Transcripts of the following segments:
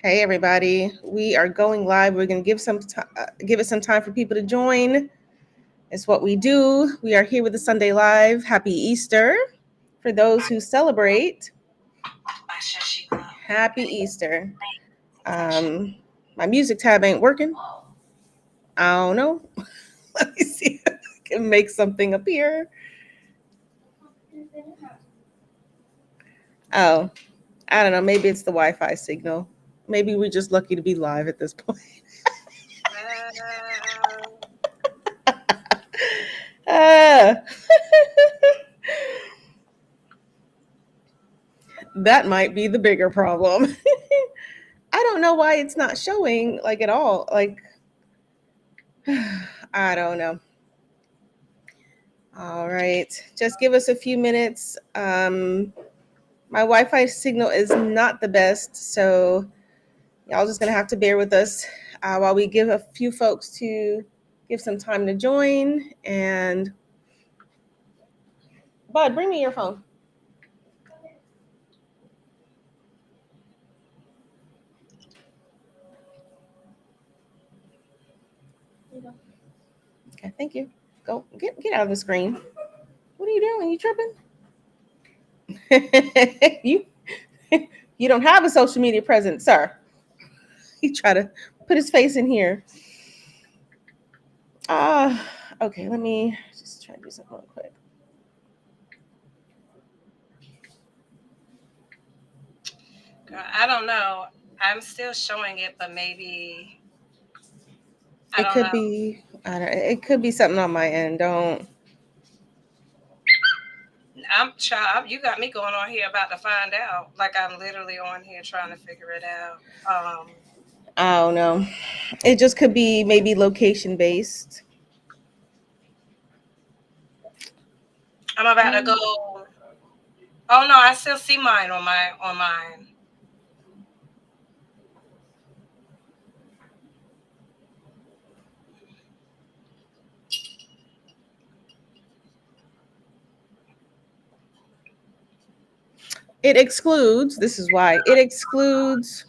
Hey everybody, we are going live. We're going to give it some time for people to join. It's what we do. We are here with the Sunday Live. Happy Easter for those who celebrate. Happy Easter. Um, my music tab ain't working. I don't know. Let me see if I can make something appear. Oh, I don't know. Maybe it's the Wi-Fi signal. Maybe we're just lucky to be live at this point. Ah. That might be the bigger problem. I don't know why it's not showing like at all. Like, I don't know. All right, just give us a few minutes. My Wi-Fi signal is not the best, so y'all just gonna have to bear with us while we give a few folks to give some time to join. And Bud, bring me your phone. Okay, thank you. Go get out of the screen. What are you doing? You tripping? you you don't have a social media presence, sir. He tried to put his face in here. Okay, let me just try to do something real quick. I don't know. I'm still showing it, but maybe I It don't could know. be, I don't. It could be something on my end. Don't. I'm child. You got me going on here about to find out. Like I'm literally on here trying to figure it out. I don't know. It just could be maybe location based. I'm about to go. Oh no, I still see mine on mine. It excludes. This is why it excludes.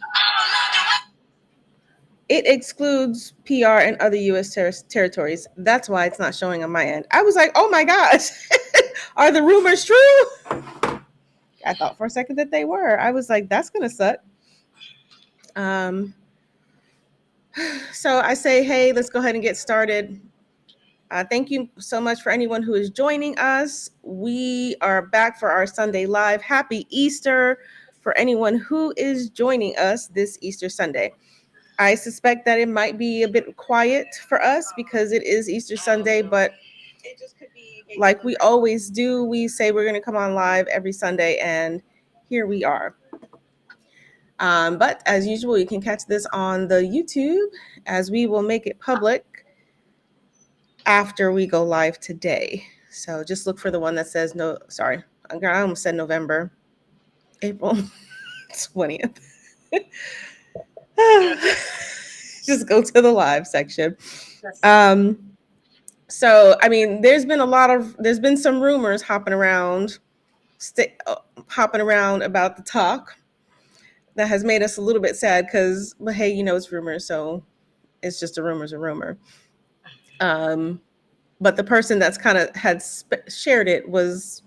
It excludes PR and other U.S. territories. That's why it's not showing on my end. I was like, oh my gosh, are the rumors true? I thought for a second that they were. I was like, that's gonna suck. Um, so I say, hey, let's go ahead and get started. Thank you so much for anyone who is joining us. We are back for our Sunday Live. Happy Easter for anyone who is joining us this Easter Sunday. I suspect that it might be a bit quiet for us because it is Easter Sunday, but like we always do, we say we're going to come on live every Sunday, and here we are. But as usual, you can catch this on the YouTube as we will make it public after we go live today. So just look for the one that says no, sorry, I almost said November, April 20th. Just go to the live section. So, I mean, there's been some rumors hopping around about the talk that has made us a little bit sad because, but hey, it's rumors, so it's just a rumor. But the person that's kind of shared it was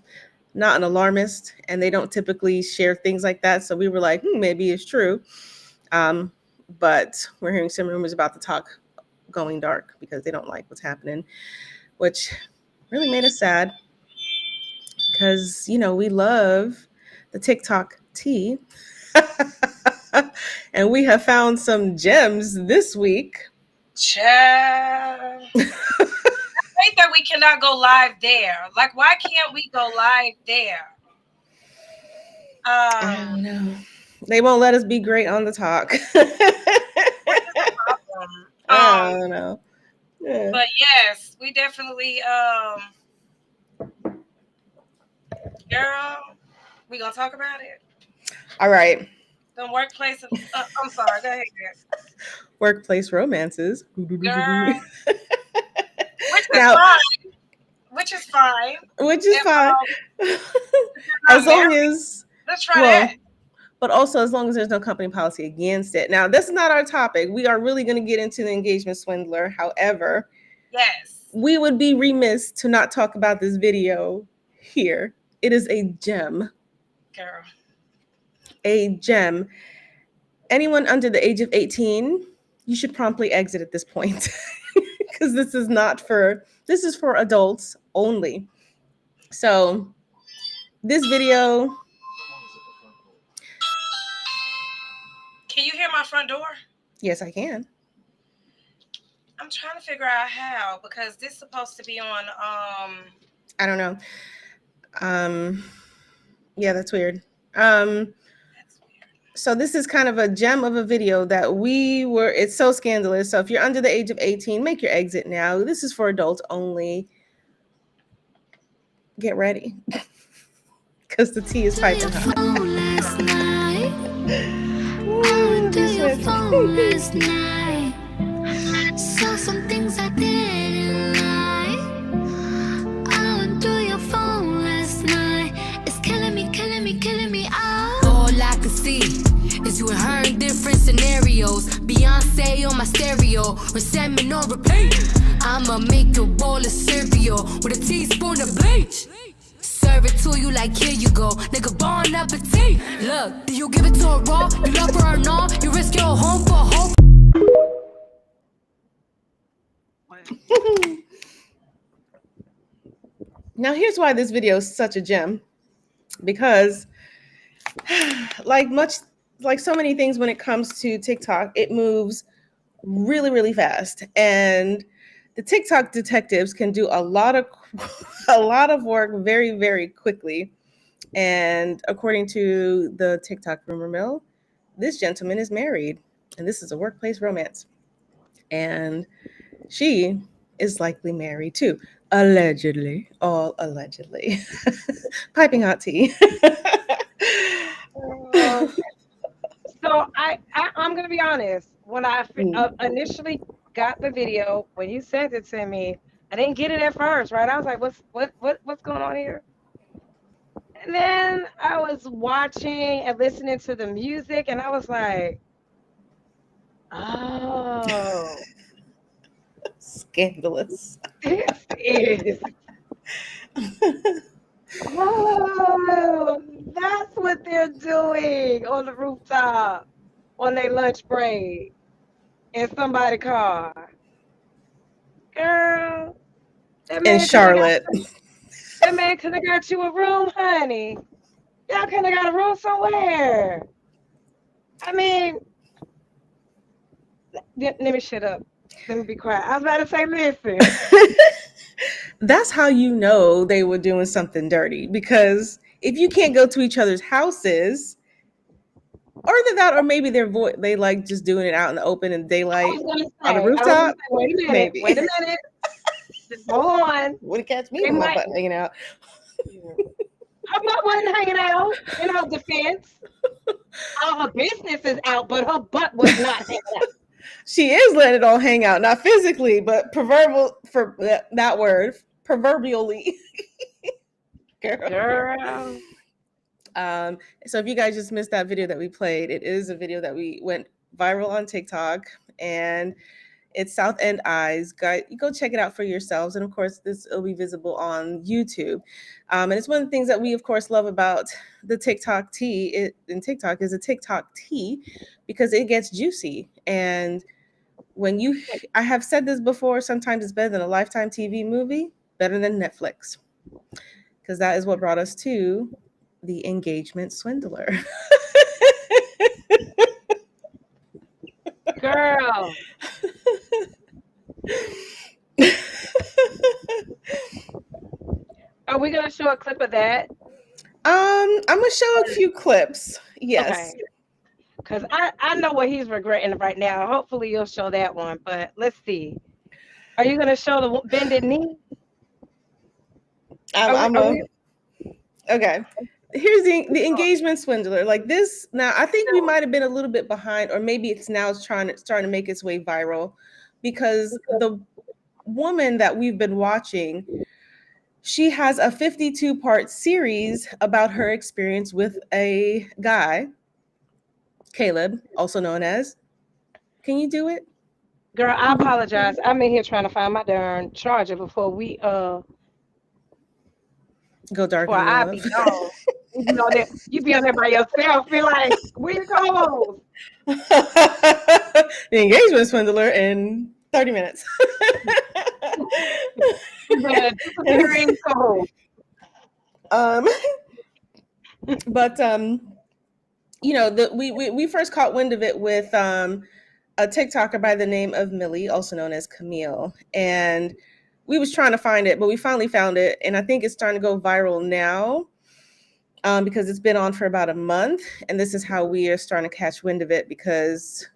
not an alarmist, and they don't typically share things like that. So we were like, maybe it's true. But we're hearing some rumors about the talk going dark because they don't like what's happening, which really made us sad because, we love the TikTok tea. And we have found some gems this week. Child. I hate that we cannot go live there. Like, why can't we go live there? I don't know. They won't let us be great on the talk. What is the problem? I don't know. Yeah. But yes, we definitely girl, we gonna talk about it. All right. The workplace. I'm sorry. Go ahead, Workplace romances. girl. Which is Now, fine. Which is fine. which is If, fine. if you're As not long married, as, let's try well, that. but also as long as there's no company policy against it. Now, this is not our topic. We are really going to get into the engagement swindler. However, Yes. we would be remiss to not talk about this video here. It is a gem. Girl. A gem. Anyone under the age of 18, you should promptly exit at this point because this is for adults only. So this video. Can you hear my front door? Yes, I can. I'm trying to figure out how, because this is supposed to be on I don't know. Yeah, that's weird. So this is kind of a gem of a video that it's so scandalous. So if you're under the age of 18, make your exit now. This is for adults only. Get ready. Because the tea is piping hot. Saw some things I didn't like. I went through your phone last night. It's killing me, killing me, killing me out. All I can see is you and her in different scenarios. Beyonce on my stereo, resentment on repeat. I'ma make a bowl of cereal with a teaspoon of bleach. Serve it to you like, here you go, nigga, bon appetit. Look, do you give it to her raw? You love her or not? You risk your home for hope. Now here's why this video is such a gem, because like so many things when it comes to TikTok, it moves really, really fast, and the TikTok detectives can do a lot of work very, very quickly. And according to the TikTok rumor mill, this gentleman is married, and this is a workplace romance, and she is likely married too. Allegedly. All allegedly. Piping hot tea. So I'm gonna be honest. When I initially got the video, when you sent it to me, I didn't get it at first, right? I was like, what's going on here? And then I was watching and listening to the music, and I was like, oh, Scandalous. this is. Oh, that's what they're doing on the rooftop on their lunch break in somebody's car. Girl, that In man Charlotte. That man could have got you a room, honey. Y'all could have got a room somewhere. I mean, let me shut up. Let me be quiet. I was about to say, listen. That's how you know they were doing something dirty, because if you can't go to each other's houses, or either that, or maybe they like just doing it out in the open in daylight on the rooftop. Wait a minute. Maybe. Wait a minute. Just hold on. Wouldn't catch me with my butt hanging out. Her butt wasn't hanging out, in her defense. All her business is out, but her butt was not hanging out. She is letting it all hang out, not physically, but proverbially. Girl. So if you guys just missed that video that we played, it is a video that we went viral on TikTok, and it's South End Eyes. You go check it out for yourselves, and of course, this will be visible on YouTube. And it's one of the things that we, of course, love about the TikTok tea in TikTok is a TikTok tea, because it gets juicy. And I have said this before, sometimes it's better than a Lifetime TV movie, better than Netflix, because that is what brought us to the engagement swindler. Girl. Are we gonna show a clip of that? I'm gonna show a few clips. Yes. Okay. Because I know what he's regretting right now. Hopefully you'll show that one. But let's see. Are you gonna show the bended knee? Okay. Here's the engagement swindler. Like this. Now, I think we might have been a little bit behind, or maybe it's now starting to make its way viral, because the woman that we've been watching, she has a 52-part series about her experience with a guy Caleb, also known as. Can you do it? Girl, I apologize. I'm in here trying to find my darn charger Go dark before in your I be love. gone. You be on there by yourself. Be like, where you go? The engagement swindler in 30 minutes. The disappearing co-host. um, but you know, we first caught wind of it with a TikToker by the name of Millie, also known as Camille, and we was trying to find it, but we finally found it, and I think it's starting to go viral now. Because it's been on for about a month, and this is how we are starting to catch wind of it because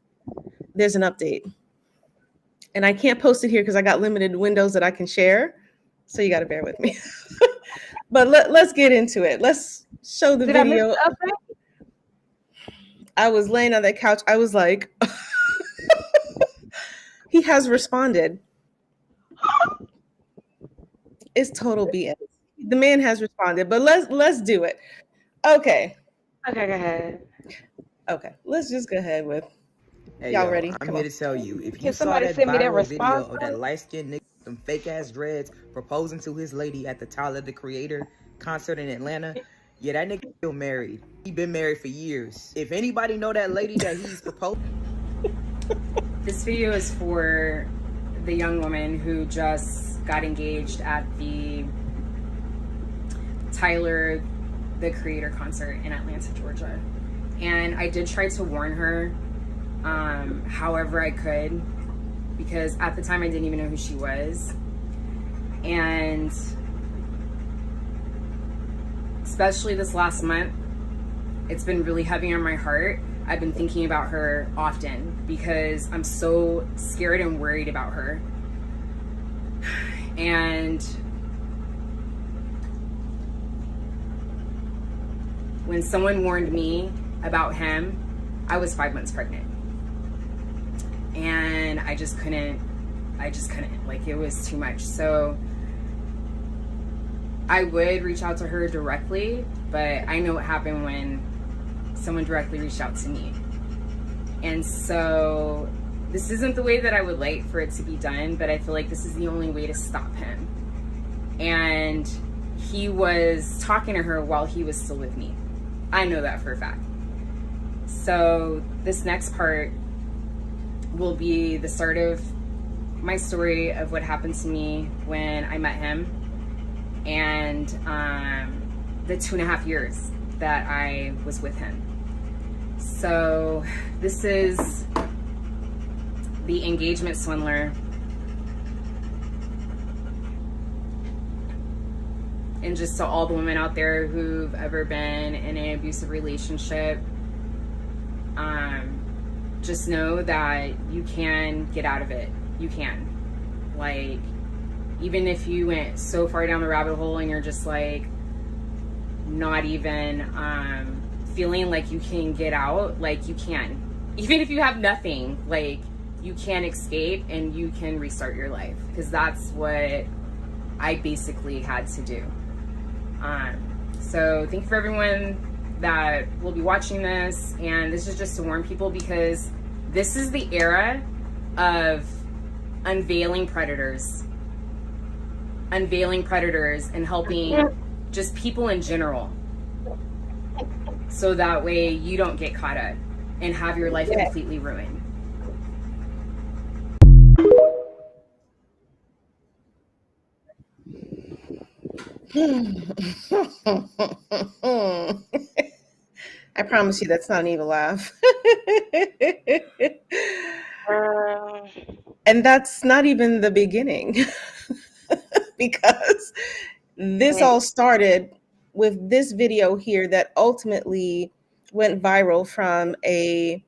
there's an update. And I can't post it here because I got limited windows that I can share. So you got to bear with me. But let's get into it. Let's show the Did I miss video. the update? I was laying on that couch. I was like, he has responded. It's total BS. The man has responded, but let's do it. Okay. Okay, go ahead. Okay. Let's just go ahead with. Hey, Y'all yo, ready? I'm Come here on. to tell you, if Can you saw somebody that send me that viral video response of that light-skinned nigga with them fake-ass dreads proposing to his lady at the Tyler, the Creator concert in Atlanta, yeah, that nigga still married. He been married for years. If anybody know that lady that he's proposed... This video is for the young woman who just got engaged at the Tyler, the Creator concert in Atlanta, Georgia. And I did try to warn her however I could, because at the time I didn't even know who she was. And especially this last month, it's been really heavy on my heart. I've been thinking about her often because I'm so scared and worried about her. And when someone warned me about him, I was 5 months pregnant. And I just couldn't, like, it was too much. So I would reach out to her directly, but I know what happened when someone directly reached out to me. And so this isn't the way that I would like for it to be done, but I feel like this is the only way to stop him. And he was talking to her while he was still with me. I know that for a fact. So this next part will be the start of my story of what happened to me when I met him, and the 2.5 years that I was with him. So this is the engagement swindler. And just to all the women out there who've ever been in an abusive relationship, just know that you can get out of it. You can. Like, even if you went so far down the rabbit hole and you're just like not even feeling like you can get out, like, you can. Even if you have nothing, like, you can escape and you can restart your life, because that's what I basically had to do. So thank you for everyone that will be watching this, and this is just to warn people, because this is the era of unveiling predators and helping just people in general, so that way you don't get caught up and have your life completely ruined. I promise you that's not an evil laugh. And that's not even the beginning. Because this all started with this video here that ultimately went viral from a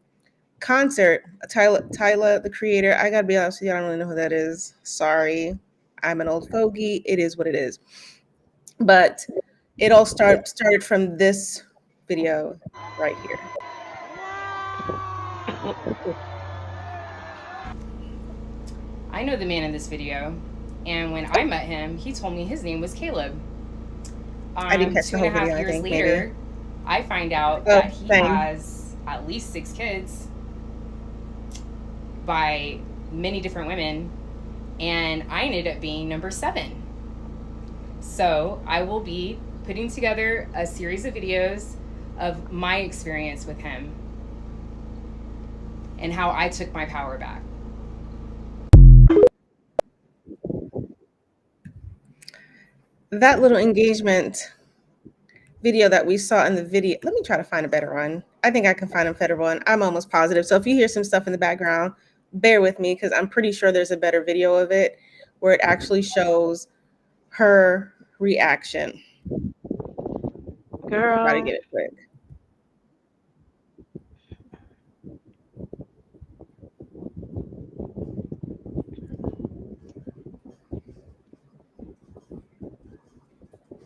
concert. Tyler, the Creator. I gotta be honest with you, I don't really know who that is. Sorry. I'm an old fogey. It is what it is. But it all started from this video right here. I know the man in this video, and when I met him, he told me his name was Caleb. I didn't catch the whole video, I 2.5 years think, later, maybe. I find out that he same. has at at least 6 kids by many different women, and I ended up being number 7. So I will be putting together a series of videos of my experience with him and how I took my power back. That little engagement video that we saw in the video, let me try to find a better one. I think I can find a better one. I'm almost positive. So if you hear some stuff in the background, bear with me, because I'm pretty sure there's a better video of it where it actually shows her reaction. Girl. Try to get it quick.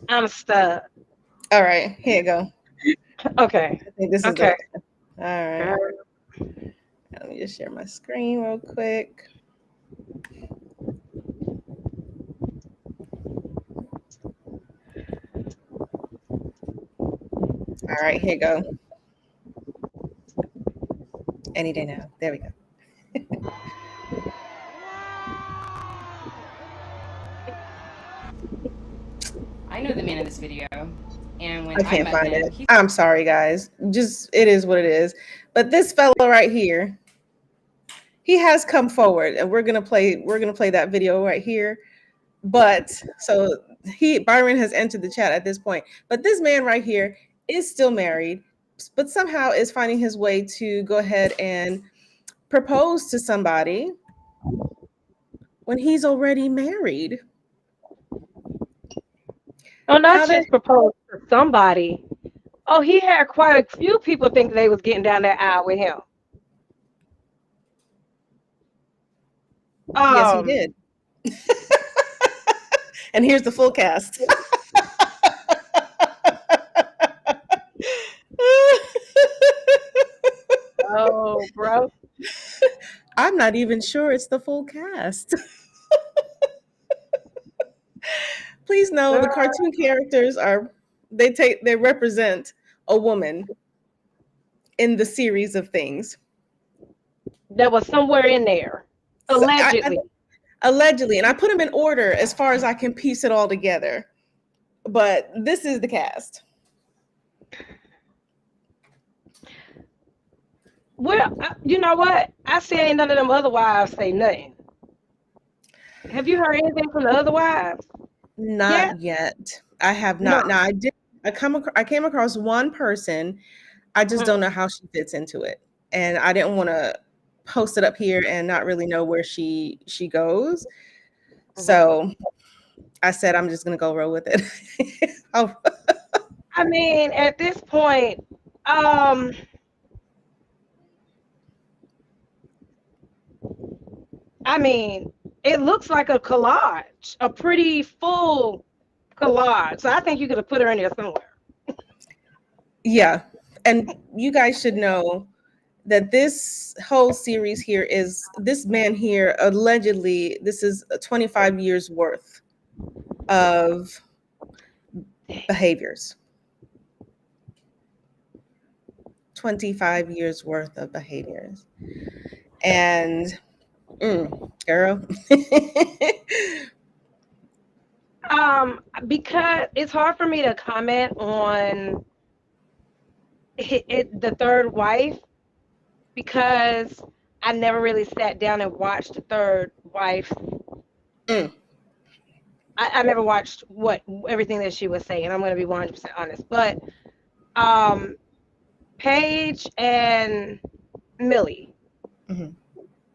I'm stuck. All right, here you go. Okay. I think this is Okay. all right. Girl. Let me just share my screen real quick. All right, here you go. Any day now. There we go. I know the man in this video, and when I can't met find him, it. I'm sorry, guys. Just it is what it is. But this fellow right here, he has come forward, and we're gonna play that video right here. But so Byron has entered the chat at this point. But this man right here is still married, but somehow is finding his way to go ahead and propose to somebody when he's already married. Oh, not just proposed to somebody. Oh, he had quite a few people think they was getting down that aisle with him. Yes, he did. And here's the full cast. Oh, bro. I'm not even sure it's the full cast. Please know the cartoon characters they represent a woman in the series of things. That was somewhere in there. Allegedly. Allegedly. And I put them in order as far as I can piece it all together. But this is the cast. Well, you know what? I see ain't none of them other wives say nothing. Have you heard anything from the other wives? Not yet. I have not. No. Now I came across one person. I just don't know how she fits into it. And I didn't want to post it up here and not really know where she goes. So I said I'm just gonna go roll with it. I mean, at this point, I mean, it looks like a collage, a pretty full collage. So I think you could have put her in there somewhere. Yeah. And you guys should know that this whole series here is this man here, allegedly, this is 25 years worth of behaviors. 25 years worth of behaviors. And girl. Because it's hard for me to comment on the third wife, because I never really sat down and watched the third wife. I never watched everything that she was saying. I'm going to be 100% honest. But Paige and Millie,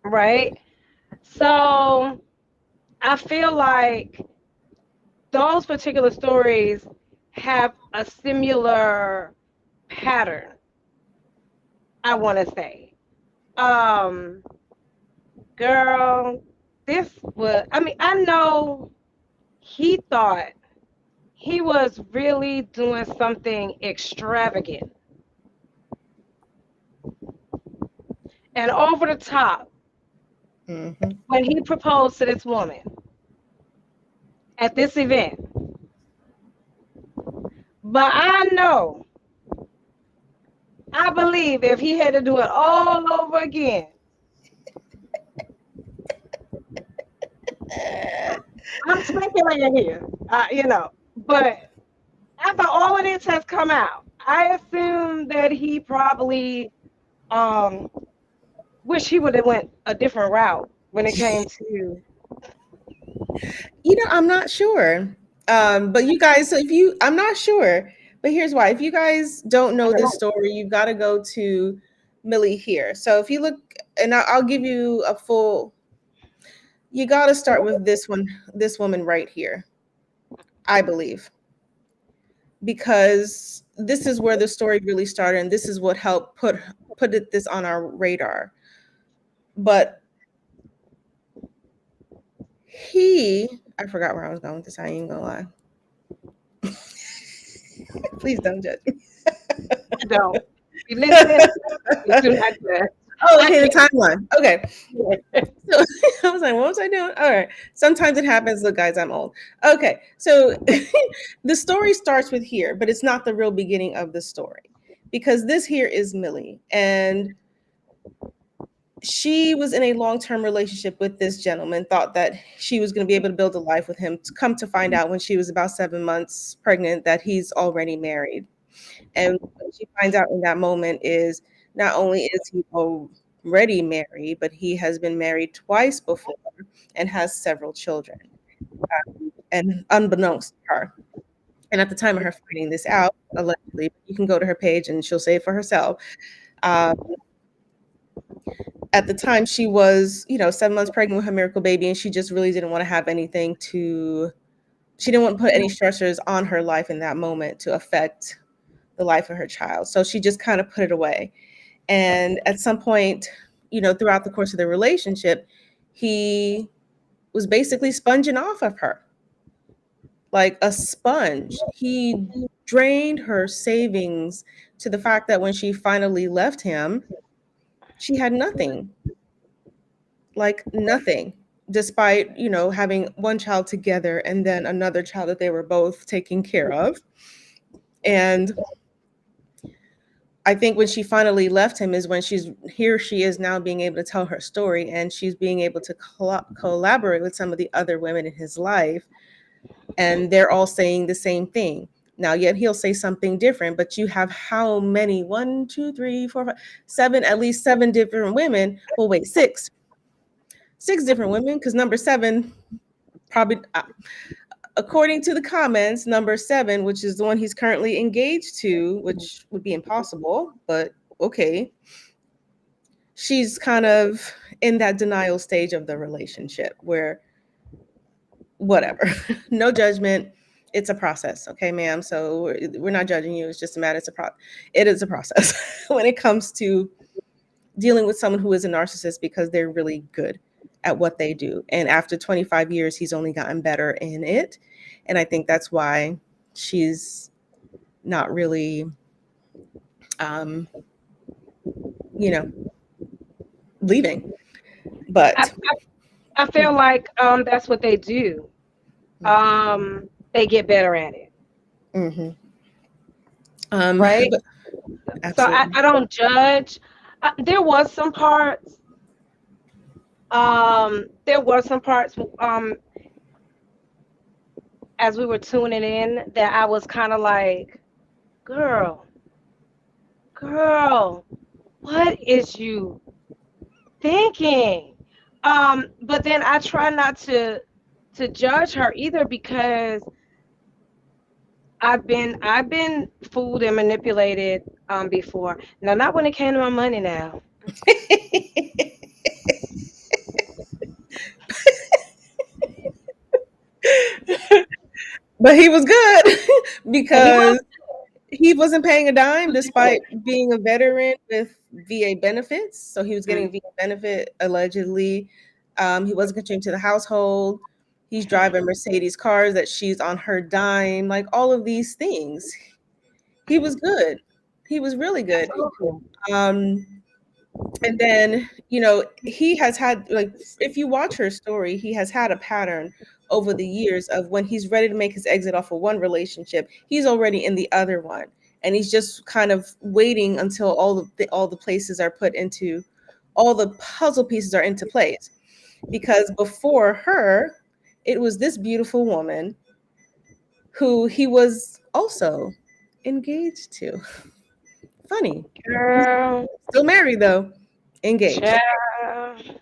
right? So I feel like those particular stories have a similar pattern, I want to say. Girl, this was, I mean, I know he thought he was really doing something extravagant and over the top when he proposed to this woman at this event. But I know I believe if he had to do it all over again, I'm speculating here, but after all of this has come out, I assume that he probably um wish he would have went a different route when it came to. I'm not sure. But you guys, so if you, I'm not sure, but here's why. If you guys don't know this story, you've got to go to Millie here. So if you look, and I'll give you a full, you got to start with this one, this woman right here, I believe, because this is where the story really started, and this is what helped this on our radar. But I forgot where I was going with this. I ain't gonna lie. Please don't judge me. Don't. You listen, you do not judge. Oh, okay, the timeline. Okay. So I was like, what was I doing? All right. Sometimes it happens. Look, guys, I'm old. Okay. So the story starts with here, but it's not the real beginning of the story, because this here is Millie. And she was in a long-term relationship with this gentleman, thought that she was going to be able to build a life with him, to come to find out when she was about 7 months pregnant that he's already married. And what she finds out in that moment is not only is he already married, but he has been married twice before and has several children, and unbeknownst to her. And at the time of her finding this out, allegedly, you can go to her page and she'll say it for herself. Um, at the time, she was, 7 months pregnant with her miracle baby, and she just really didn't want to have anything to, she didn't want to put any stressors on her life in that moment to affect the life of her child. So she just kind of put it away. And at some point, throughout the course of the relationship, he was basically sponging off of her like a sponge. He drained her savings to the fact that when she finally left him, she had nothing, like nothing, despite, having one child together and then another child that they were both taking care of. And I think when she finally left him is when she is now being able to tell her story, and she's being able to collaborate with some of the other women in his life. And they're all saying the same thing. Now, yet he'll say something different, but you have how many? 1, 2, 3, 4, 5, 7, at least 7 different women. Well, wait, 6 different women, because number 7 probably, according to the comments, number 7, which is the one he's currently engaged to, which would be impossible, but okay. She's kind of in that denial stage of the relationship where whatever, no judgment. It's a process. Okay, ma'am. So we're not judging you. It's just a matter. It is a process when it comes to dealing with someone who is a narcissist, because they're really good at what they do. And after 25 years, he's only gotten better in it. And I think that's why she's not really, leaving. But I feel like that's what they do. They get better at it. Mm-hmm. Right? So I don't judge. There was some parts. As we were tuning in, that I was kind of like, girl, what is you thinking? But then I try not to judge her either, because I've been fooled and manipulated before. Now, not when it came to my money now. But he was good because he wasn't paying a dime despite being a veteran with VA benefits. So he was getting a VA benefit allegedly. He wasn't contributing to the household. He's driving Mercedes cars that she's on her dime, like all of these things. He was good. He was really good. And then, he has had, like, if you watch her story, he has had a pattern over the years of when he's ready to make his exit off of one relationship, he's already in the other one. and he's just kind of waiting until all the places are put into all the puzzle pieces are into place. Because before her, it was this beautiful woman who he was also engaged to. Funny. Girl, Still married though. Engaged. child.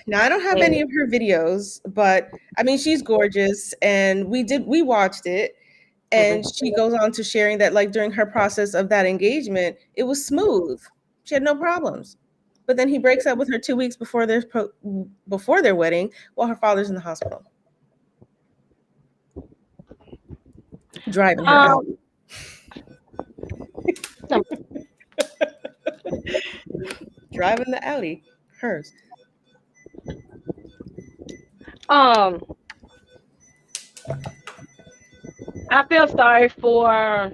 Now I don't have any of her videos, but I mean she's gorgeous and we watched it, and Mhm. she goes on to sharing that like during her process of that engagement, it was smooth. She had no problems. But then he breaks up with her 2 weeks before their wedding while her father's in the hospital, driving her out. Um, Driving the Audi, hers. um, I feel sorry for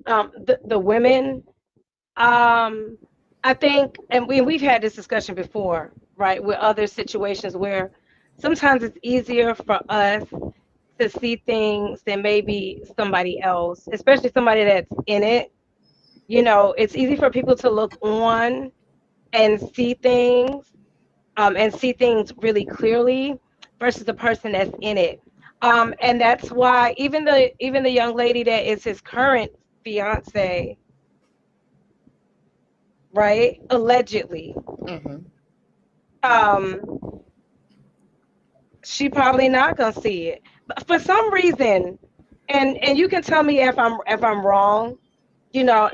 the women. Um, I think, and we've had this discussion before, right? With other situations where sometimes it's easier for us to see things than maybe somebody else, especially somebody that's in it. You know, it's easy for people to look on and see things really clearly versus the person that's in it. And that's why even the young lady that is his current fiance, right? Allegedly, Mm-hmm. um, she probably not gonna see it. But for some reason, and you can tell me if I'm wrong, you know,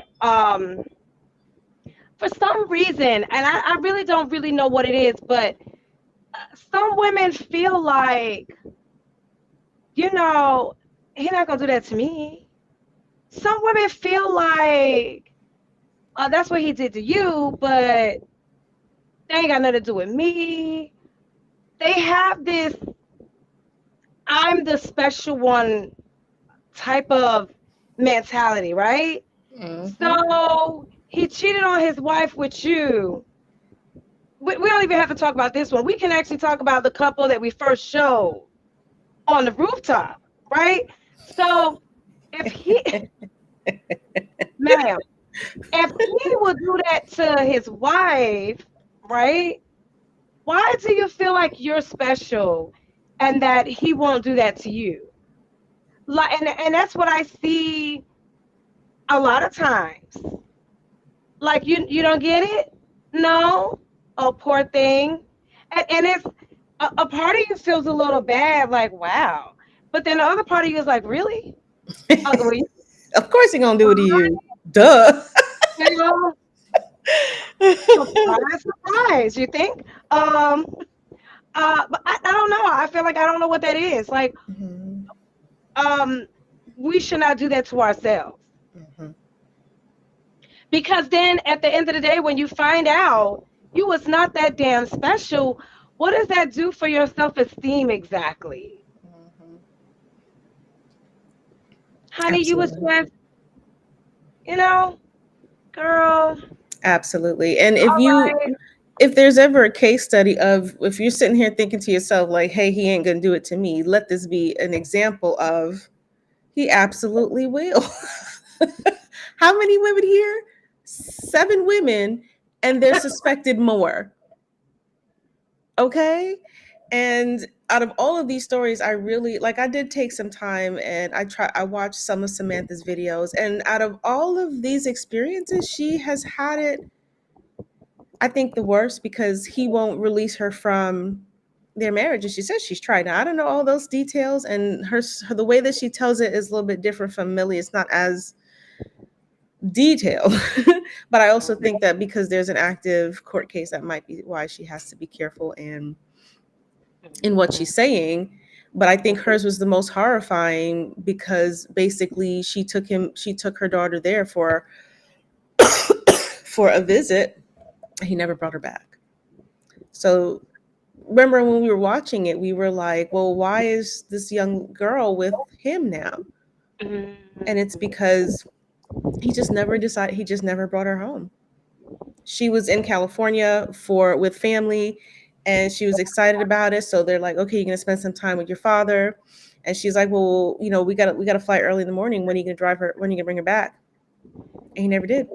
for some reason, and I really don't really know what it is, but some women feel like, you know, he not gonna do that to me. Some women feel like, that's what he did to you, but they ain't got nothing to do with me. They have this I'm the special one type of mentality, right? Mm-hmm. So he cheated on his wife with you. We don't even have to talk about this one. We can actually talk about the couple that we first showed on the rooftop, right? So if he, ma'am, if he would do that to his wife, right? Why do you feel like you're special and that he won't do that to you? Like, and that's what I see a lot of times. Like you don't get it? No? Oh, poor thing. And it's a part of you feels a little bad, like, wow. But then the other part of you is like, really? Well, Of course he gonna do it to you. Duh. you know, surprise, surprise, you think? But I don't know. I feel like I don't know what that is. Like, Mhm, um, we should not do that to ourselves. mhm. Because then at the end of the day, when you find out you was not that damn special, what does that do for your self-esteem exactly? Mhm. Honey, you was Absolutely. just, you know, girl, Absolutely. And if all you right. if there's ever a case study of if you're sitting here thinking to yourself like, "Hey, he ain't gonna do it to me," let this be an example of he absolutely will. How many women here? 7 women, and they're suspected more. Okay? And out of all of these stories, I really like I did take some time and I watched some of Samantha's videos, and out of all of these experiences, she has had it, I think, the worst because he won't release her from their marriage. And she says she's tried. Now I don't know all those details, and the way that she tells it is a little bit different from Millie. It's not as detailed. But I also think that because there's an active court case, that might be why she has to be careful in what she's saying. But I think hers was the most horrifying because basically she took her daughter there for a visit. He never brought her back. So remember when we were watching it, we were like, well, why is this young girl with him now? And it's Mhm. because he just never brought her home. She was in California for with family, and she was excited about it. So they're like, okay, you're gonna spend some time with your father. And she's like, well, we gotta fly early in the morning. When are you gonna drive her? When are you gonna bring her back? And he never did.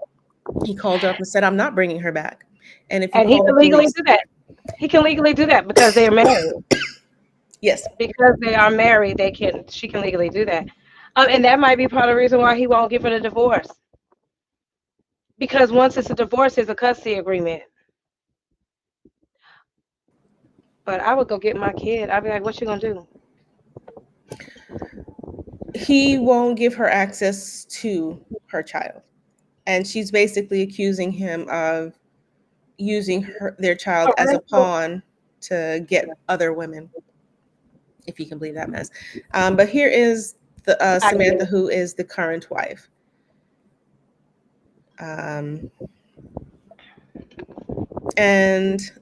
He called her up and said, I'm not bringing her back. And if you And he call the can legally police, do that. He can legally do that because they are married. yes, Because they are married, she can legally do that. And that might be part of the reason why he won't give her the divorce. Because once it's a divorce, it's a custody agreement. But I would go get my kid. I'd be like, what you gonna do? he won't give her access to her child. And she's basically accusing him of using their child as a pawn to get other women, if you can believe that mess. But here is the Samantha, who is the current wife. And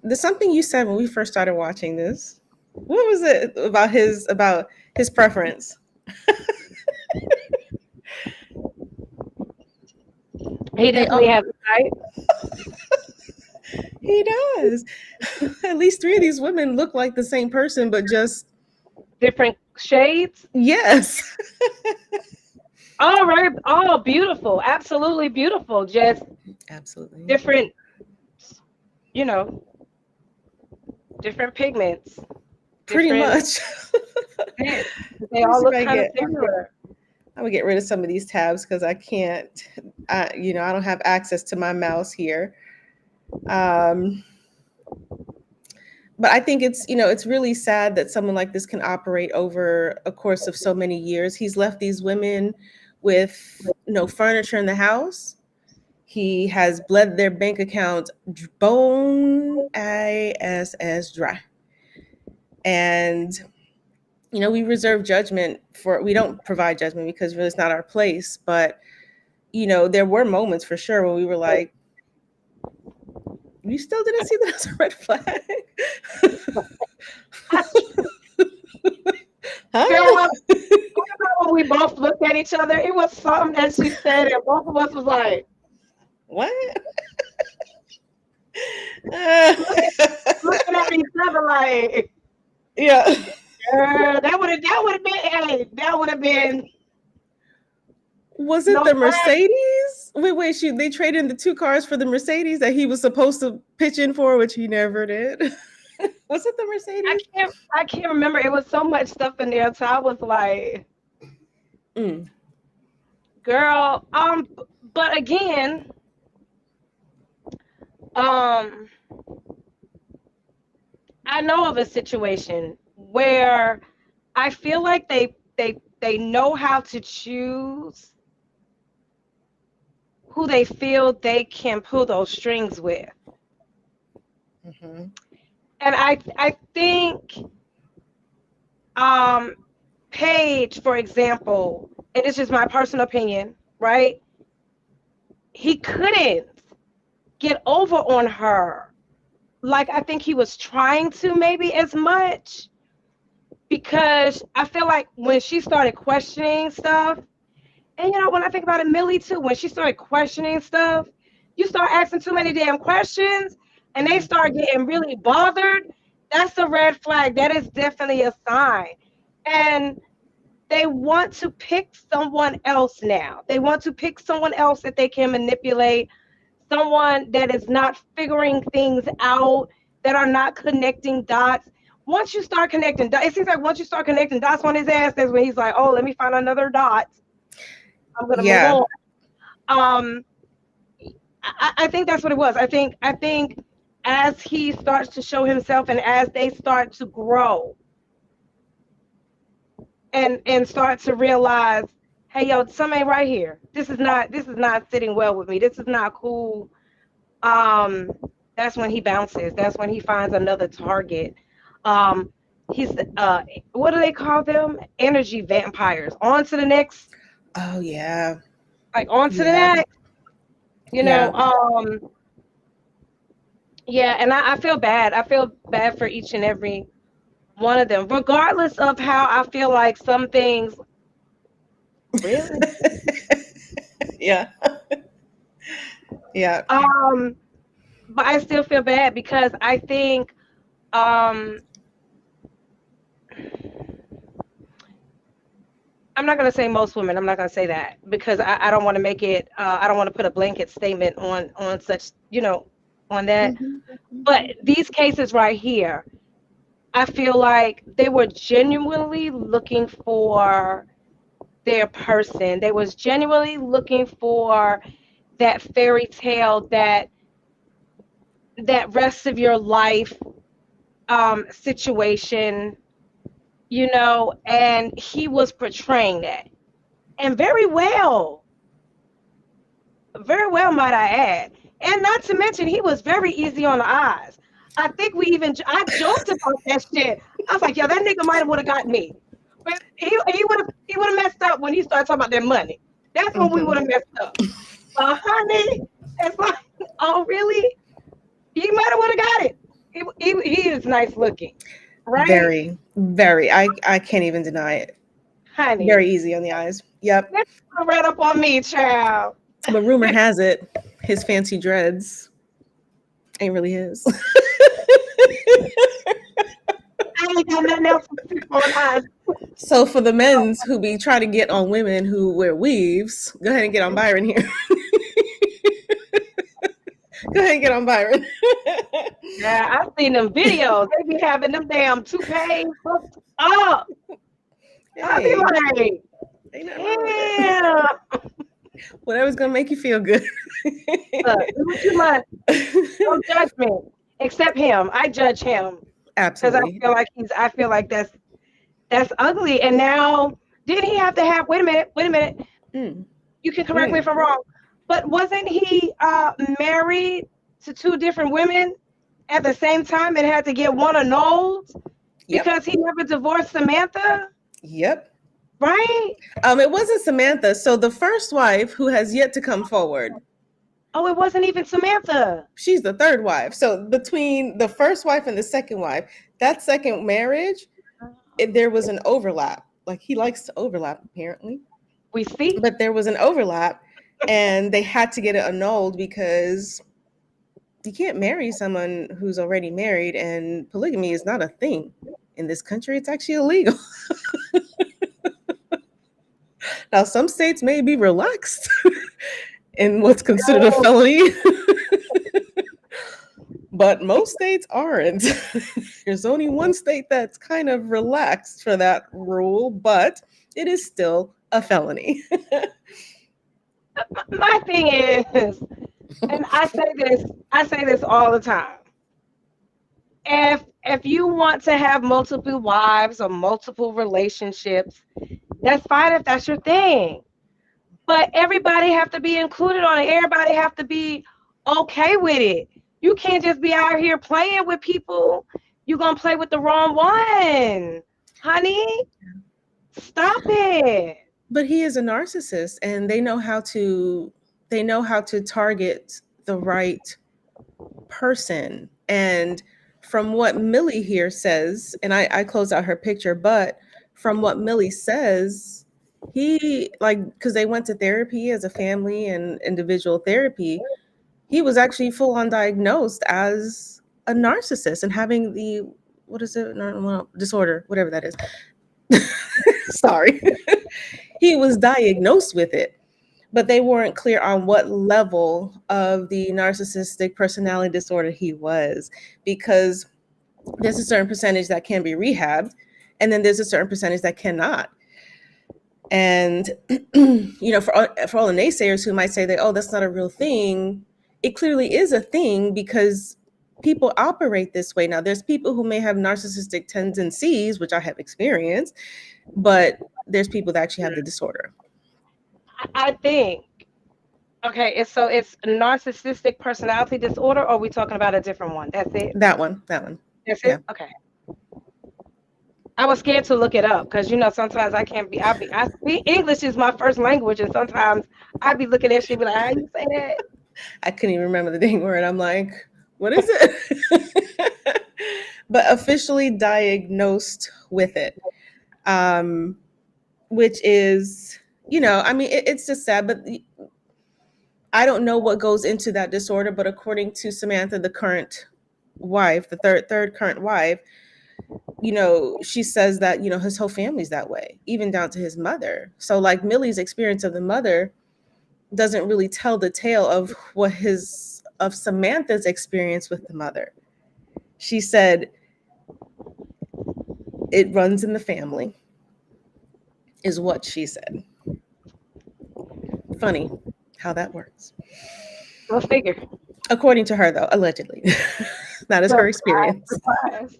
there's something you said when we first started watching this. What was it about his preference? He definitely has a type. He does. At least 3 of these women look like the same person, but just Different shades. yes. All right, all beautiful, absolutely beautiful. Just Absolutely. different, different pigments. Pretty much. They all look kind of similar. I'm gonna get rid of some of these tabs because I can't. I don't have access to my mouse here. But I think it's really sad that someone like this can operate over a course of so many years. He's left these women with no furniture in the house. He has bled their bank account bone ass dry. And we reserve judgment we don't provide judgment because really it's not our place. But there were moments for sure when we were like, you still didn't see that as a red flag? Girl, when we both looked at each other, it was something that she said, and both of us was like, what? looking at each other like, yeah. That would have been. Was it the Mercedes? Wait, they traded in the 2 cars for the Mercedes that he was supposed to pitch in for, which he never did. Was it the Mercedes? I can't remember. It was so much stuff in there, so I was like, girl, but again, I know of a situation where I feel like they know how to choose who they feel they can pull those strings with. Mm-hmm. And I think Paige, for example, and it's just my personal opinion, right? He couldn't get over on her like I think he was trying to, maybe as much, because I feel like when she started questioning stuff, and when I think about it, Millie too, when she started questioning stuff, you start asking too many damn questions and they start getting really bothered. That's a red flag. That is definitely a sign. And they want to pick someone else now. They want to pick someone else that they can manipulate, someone that is not figuring things out, that are not connecting dots. Once you start connecting dots, it seems like once you start connecting dots on his ass, that's when he's like, oh, let me find another dot. I'm gonna move on. I think that's what it was. I think as he starts to show himself and as they start to grow and start to realize, hey, yo, something ain't right here. This is not sitting well with me. This is not cool. That's when he bounces. That's when he finds another target. He's what do they call them? Energy vampires. On to the next. Oh yeah. Like on to the next. Yeah, and I feel bad. I feel bad for each and every one of them, regardless of how I feel like some things. Really? Yeah. Yeah. But I still feel bad because I think um, I'm not gonna say most women. I'm not gonna say that because I don't want to make it. I don't want to put a blanket statement on such, on that. But these cases right here, I feel like they were genuinely looking for their person. They was genuinely looking for that fairy tale, that rest of your life situation, and he was portraying that, and very well, might I add. And not to mention, he was very easy on the eyes. I think I joked about that shit. I was like, yo, that nigga might have would have got me. But he would have messed up when he started talking about that money. That's when we would have messed up. But honey, it's like, oh really? He might have would have got it. He is nice looking, right? Very, very. I can't even deny it. Honey. Very easy on the eyes. Yep. That's right up on me, child. But rumor has it, his fancy dreads ain't really his. I ain't got nothing else to say on eyes. So for the men's who be trying to get on women who wear weaves, go ahead and get on Byron here. Go ahead and get on Byron. Yeah, I've seen them videos. They be having them damn toupees hooked up. I be like, ain't nothing wrong with it. yeah. Whatever's gonna make you feel good. Do what you want. Don't judge me. Except him. I judge him. Because Absolutely. I feel like that's ugly. And now, didn't he have to have, wait a minute. Mm. You can correct me if I'm wrong. But wasn't he married to two different women at the same time and had to get one annulled because he never divorced Samantha? Yep. Right? It wasn't Samantha. So the first wife, who has yet to come forward. Oh, it wasn't even Samantha. She's the third wife. So between the first wife and the second wife, that second marriage, there was an overlap. Like, he likes to overlap, apparently. We see. But there was an overlap, and they had to get it annulled because you can't marry someone who's already married, and polygamy is not a thing in this country. It's actually illegal. Now, some states may be relaxed in what's considered a felony, but most states aren't. There's only one state that's kind of relaxed for that rule, but it is still a felony. My thing is, and I say this all the time. If you want to have multiple wives or multiple relationships, that's fine if that's your thing. But everybody have to be included on it. Everybody have to be okay with it. You can't just be out here playing with people. You're gonna play with the wrong one. Honey, stop it. But he is a narcissist, and they know how to target the right person. And from what Millie here says, and I closed out her picture, but from what Millie says, he, like, because they went to therapy as a family and individual therapy, he was actually full on diagnosed as a narcissist and having the, what is it, disorder, whatever that is. Sorry. He was diagnosed with it, but they weren't clear on what level of the narcissistic personality disorder he was, because there's a certain percentage that can be rehabbed, and then there's a certain percentage that cannot. And for all the naysayers who might say that, oh, that's not a real thing, it clearly is a thing because people operate this way. Now, there's people who may have narcissistic tendencies, which I have experienced, but there's people that actually have the disorder. I think, okay, it's narcissistic personality disorder, or are we talking about a different one? That's it? That one. That's Yeah. it? Okay. I was scared to look it up because, sometimes I can't be, I speak English is my first language, and sometimes I'd be looking at shit, be like, how you say that? I couldn't even remember the dang word. I'm like, what is it? But officially diagnosed with it, which is, it's just sad, but I don't know what goes into that disorder, but according to Samantha, the current wife, the third current wife, she says that, his whole family's that way, even down to his mother. So like Millie's experience of the mother doesn't really tell the tale of of Samantha's experience with the mother. She said it runs in the family, is what she said. Funny how that works. Go figure. According to her, though, allegedly. That is her experience. Surprise.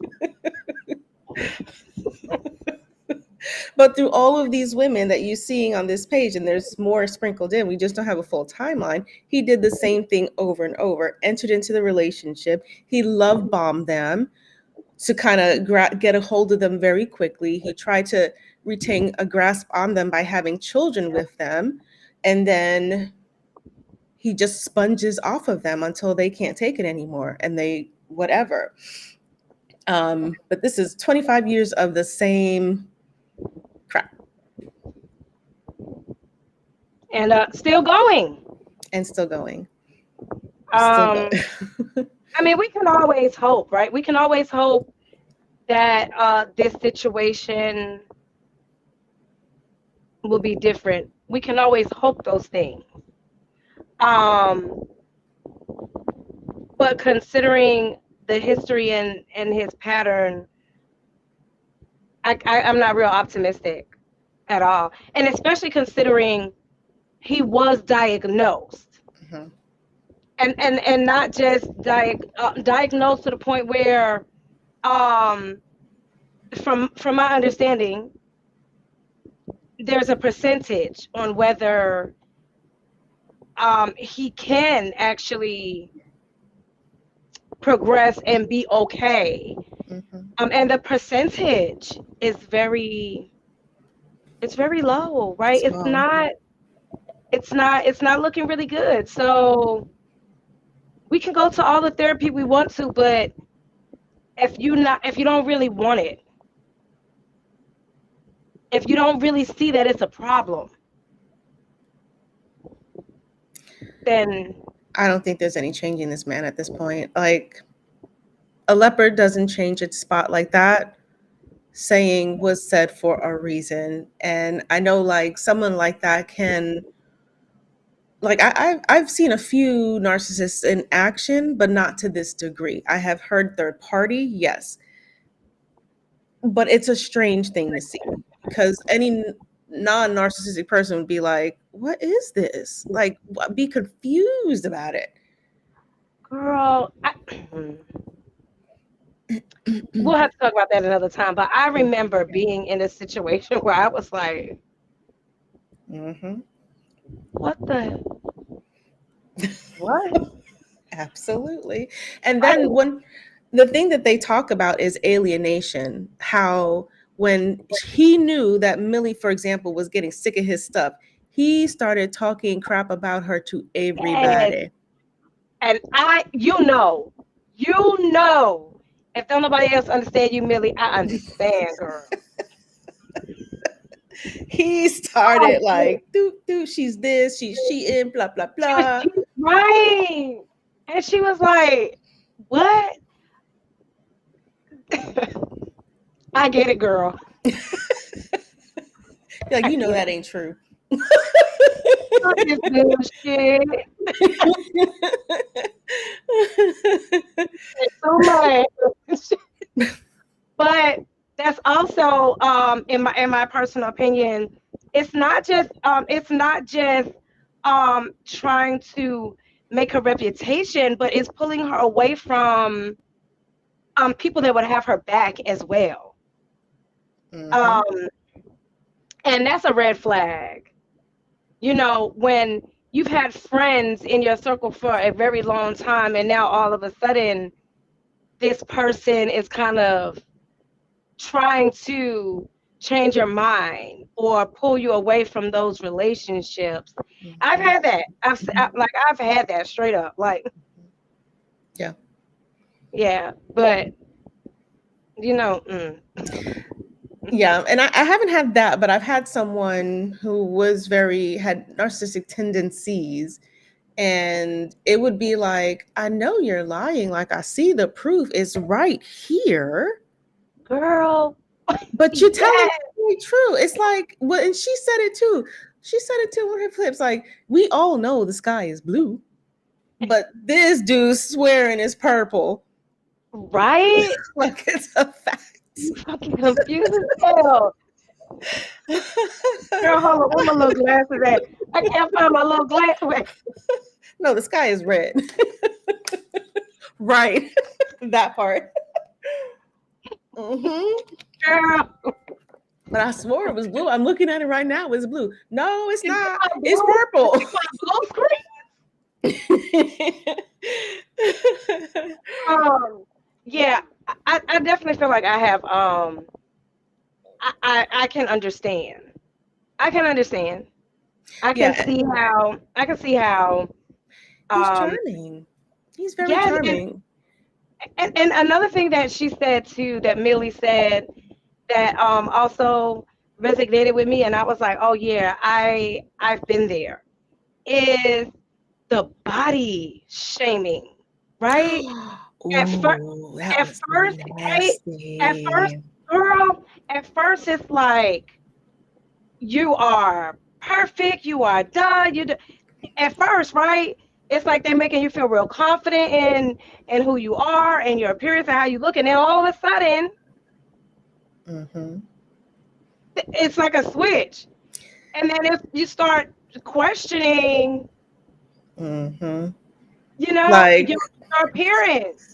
But through all of these women that you're seeing on this page, and there's more sprinkled in, we just don't have a full timeline. He did the same thing over and over, entered into the relationship. He love bombed them to kind of get a hold of them very quickly. He tried to retain a grasp on them by having children with them. And then he just sponges off of them until they can't take it anymore and they whatever. But this is 25 years of the same crap. And still going. And still going. I mean, we can always hope, right? We can always hope that this situation will be different. We can always hope those things. But considering the history and his pattern, I'm not real optimistic at all. And especially considering he was diagnosed. Mm-hmm. And not just diagnosed to the point where, from my understanding, there's a percentage on whether he can actually progress and be okay. Mm-hmm. And the percentage is very low, right? It's low. It's not looking really good. So we can go to all the therapy we want to, but if you don't really want it, if you don't really see that it's a problem, then I don't think there's any changing this man at this point. Like, a leopard doesn't change its spot like that. Saying was said for a reason. And I know like someone like that can, like I've seen a few narcissists in action, but not to this degree. I have heard third party, yes. But it's a strange thing to see because any non-narcissistic person would be like, what is this? Like, be confused about it. girl, we'll have to talk about that another time. But I remember being in a situation where I was like, Mm-hmm. what the what? Absolutely. And then when the thing that they talk about is alienation, how when he knew that Millie, for example, was getting sick of his stuff, he started talking crap about her to everybody. And if don't nobody else understand you, Millie, I understand, girl. He started like, doo, she's this, she in, blah, blah, blah. Right. And she was like, what? I get it, girl. Like, that ain't true. This bullshit. It's so much. But that's also, in my personal opinion, it's not just trying to make her reputation, but it's pulling her away from people that would have her back as well. Mm-hmm. And that's a red flag. When you've had friends in your circle for a very long time, and now all of a sudden, this person is kind of trying to change your mind or pull you away from those relationships. Mm-hmm. I've had that. I've had that straight up. Like, yeah, but Yeah, and I haven't had that, but I've had someone who had narcissistic tendencies, And it would be like, I know you're lying. Like, I see the proof. It's right here. Girl. But you're telling Yes. me it's really true. It's like, well, and she said it too. She said it too on her clips. Like, we all know the sky is blue, but this dude swearing is purple. Right? Like, it's a fact. You fucking confused as hell. Girl, hold on. Where my little glasses at? I can't find my little glasses. No, the sky is red. Right. That part. Girl. But I swore it was blue. I'm looking at it right now. It's blue. No, it's not. blue? It's purple. Yeah, I definitely feel like I have I can understand. I can understand. I can Yeah. see how He's charming. He's very yes, charming. and another thing that she said too, that Millie said, that also resonated with me, and I was like, oh yeah, I've been there, is the body shaming, right? At first, Ooh, that at was first, right? At first, nasty. girl, at first it's like you are perfect, you are done, at first, right? It's like they're making you feel real confident in who you are and your appearance and how you look, and then all of a sudden, Mm-hmm. it's like a switch, and then if you start questioning, Mm-hmm. your Like, appearance,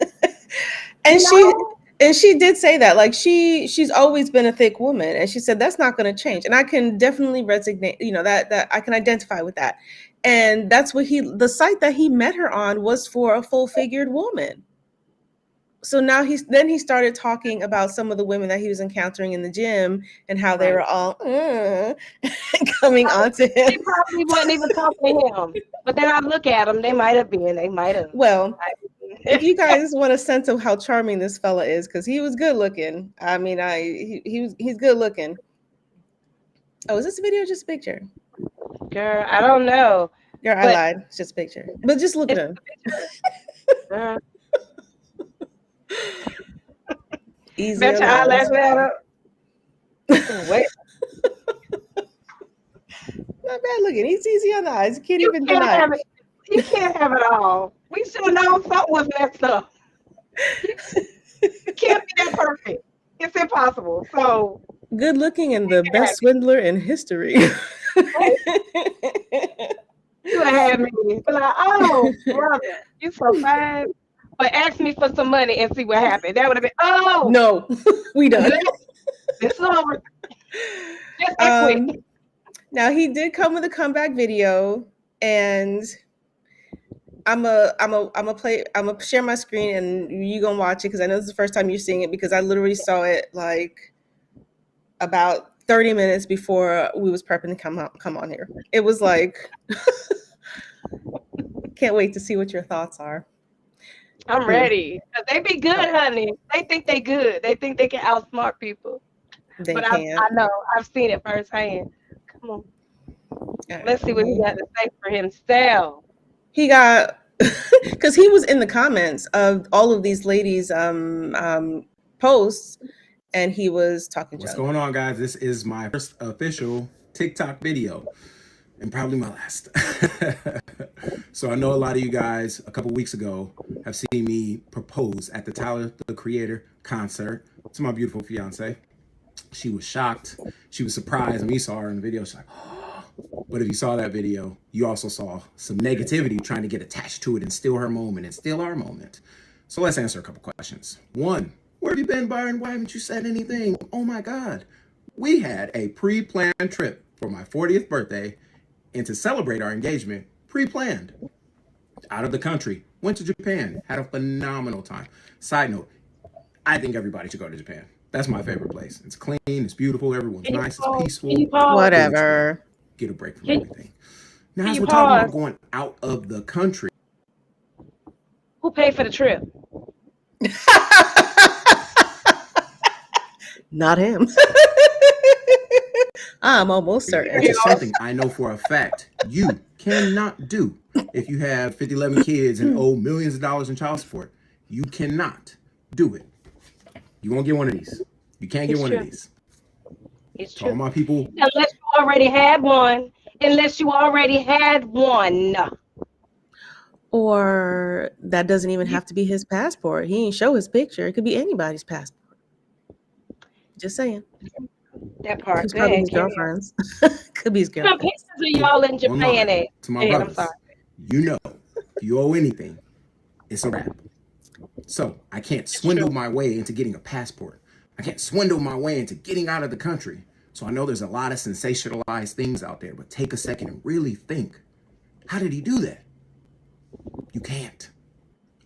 and you know? she did say that, like, she's always been a thick woman, and she said that's not going to change, and I can definitely resonate, that I can identify with that. And that's what the site that he met her on was for a full-figured woman. So now he started talking about some of the women that he was encountering in the gym and how they were all coming onto him. They probably wouldn't even talk to him, but then I look at them, they might have. Well, if you guys want a sense of how charming this fella is, because he was good looking. I mean, he's good looking. Oh, is this a video or just a picture? Girl, I don't know. Girl, I lied. It's just a picture. But just look at him. Girl. Easy Bet on your the eyelash eyes. at her. Wait. Not bad looking. He's easy on the eyes. You can't even deny it. You can't have it all. We should have known something was messed up. You can't be that perfect. It's impossible. So good looking and the best swindler in history. You had me. Like, oh, brother, you so fine. But ask me for some money and see what happened. That would have been, oh. No, we done. It's over. Just that quick. Now he did come with a comeback video, and I'm gonna share my screen and you gonna watch it because I know this is the first time you're seeing it, because I literally saw it like about 30 minutes before we was prepping to come on here. It was like can't wait to see what your thoughts are. I'm ready. They be good, honey. They think they good. They think they can outsmart people. But I know. I've seen it firsthand. Come on. Let's see what he got to say for himself. He got, because he was in the comments of all of these ladies' posts, and he was talking. What's going on, guys? This is my first official TikTok video, and probably my last. So I know a lot of you guys a couple weeks ago have seen me propose at the Tyler, the Creator concert to my beautiful fiance. She was shocked. She was surprised when we saw her in the video. She's like, oh. But if you saw that video, you also saw some negativity trying to get attached to it and steal her moment and steal our moment. So let's answer a couple questions. One, where have you been, Byron? Why haven't you said anything? Oh my God. We had a pre-planned trip for my 40th birthday, and to celebrate our engagement, pre-planned. Out of the country, went to Japan, had a phenomenal time. Side note, I think everybody should go to Japan. That's my favorite place. It's clean, it's beautiful, everyone's nice, it's peaceful. Whatever. Get a break from everything. Now, as we're talking about going out of the country. Who paid for the trip? Not him. I'm almost certain. Which is something I know for a fact you cannot do. if you have 50, 11 kids and owe millions of dollars in child support. You cannot do it. You won't get one of these. You can't get It's one true. of these. It's To all true. my people, Unless you already had one. Unless you already had one. Or that doesn't even You, have to be his passport. He ain't show his picture. It could be anybody's passport. Just saying. that part. It's Go probably ahead, his carry on. girlfriends. Could be his Some girlfriends. pictures of y'all in one line Japan. to my Go ahead, I'm sorry. brothers. You know, if you owe anything, it's a wrap. So I can't It's swindle true. my way into getting a passport. I can't swindle my way into getting out of the country. So I know there's a lot of sensationalized things out there, but take a second and really think. How did he do that? You can't.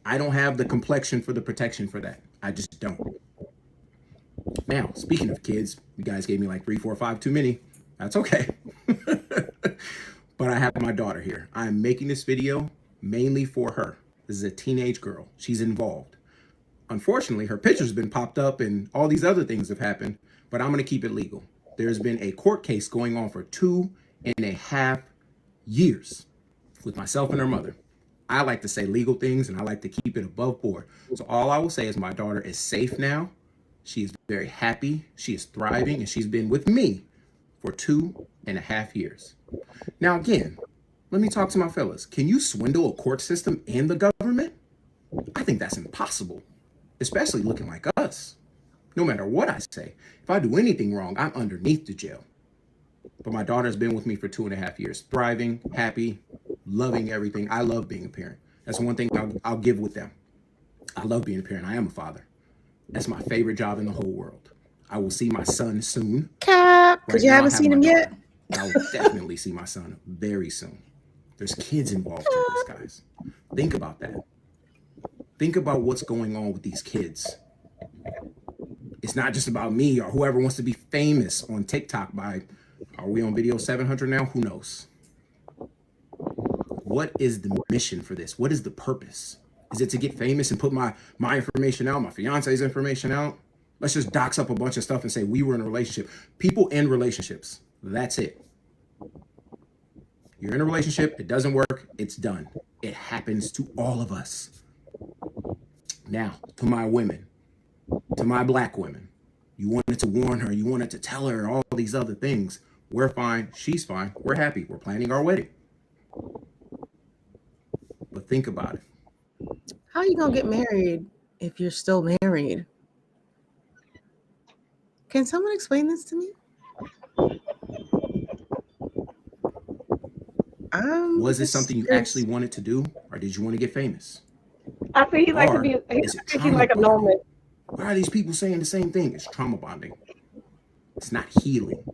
I don't have the complexion for the protection for that. I just don't. Now, speaking of kids, you guys gave me like 3, 4, 5 too many. That's okay. But I have my daughter here. I'm making this video mainly for her. This is a teenage girl. She's involved. Unfortunately, her picture's been popped up and all these other things have happened, but I'm going to keep it legal. There's been a court case going on for 2.5 years with myself and her mother. I like to say legal things and I like to keep it above board. So all I will say is my daughter is safe now. She is very happy. She is thriving and she's been with me for 2.5 years. Now, again, let me talk to my fellas. Can you swindle a court system and the government? I think that's impossible, especially looking like us. No matter what I say, if I do anything wrong, I'm underneath the jail. But my daughter's been with me for 2.5 years, thriving, happy, loving everything. I love being a parent. That's one thing I'll give with them. I love being a parent. I am a father. That's my favorite job in the whole world. I will see my son soon. Cap, because Right you now, I haven't have seen my him daughter. yet. I will definitely see my son very soon. There's kids involved in this, guys. Think about that. Think about what's going on with these kids. It's not just about me or whoever wants to be famous on TikTok by, are we on video 700 now? Who knows? What is the mission for this? What is the purpose? Is it to get famous and put my information out, my fiance's information out? Let's just dox up a bunch of stuff and say we were in a relationship. People end relationships. That's it. You're in a relationship, it doesn't work, it's done. It happens to all of us. Now, to my women, to my black women, you wanted to warn her, you wanted to tell her all these other things. We're fine, she's fine, we're happy, we're planning our wedding. But think about it. How are you going to get married if you're still married? Can someone explain this to me? Was this just something you curious. actually wanted to do, or did you want to get famous? I think he like to Or be. I is it think he trauma like a bonding? normal. Why are these people saying the same thing? It's trauma bonding. It's not healing.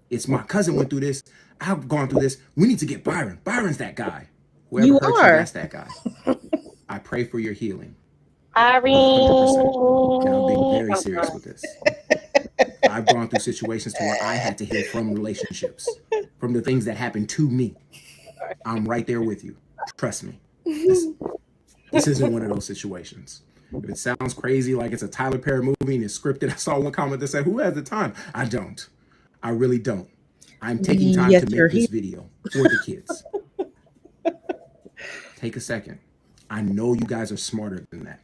It's my cousin went through this. I've gone through this. We need to get Byron. Byron's that guy. Whoever You hurt are. you, that's that guy. I pray for your healing. Irene. 100%. And I'm being very I'm serious sorry. with this. I've gone through situations to where I had to heal from relationships, from the things that happened to me. I'm right there with you. Trust me. This isn't one of those situations. If it sounds crazy, like it's a Tyler Perry movie and it's scripted, I saw one comment that said, who has the time? I don't. I really don't. I'm taking time Yes, to you're make this here. video for the kids. Take a second. I know you guys are smarter than that.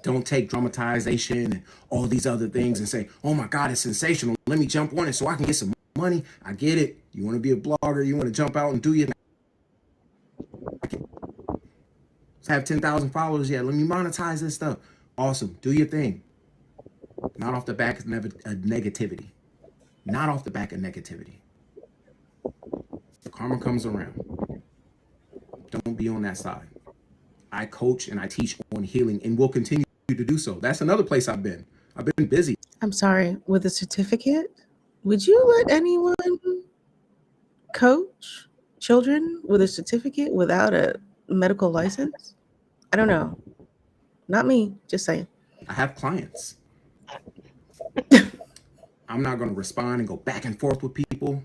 Don't take dramatization and all these other things and say, oh my God, it's sensational. Let me jump on it so I can get some money. I get it. You want to be a blogger. You want to jump out and do your thing. Have 10,000 followers yet. Let me monetize this stuff. Awesome. Do your thing. Not off the back of negativity. Not off the back of negativity. The karma comes around. Don't be on that side. I coach and I teach on healing and will continue to do so. That's another place I've been. I've been busy. I'm sorry, with a certificate? Would you let anyone coach children with a certificate without a medical license? I don't know. Not me, just saying. I have clients. I'm not going to respond and go back and forth with people.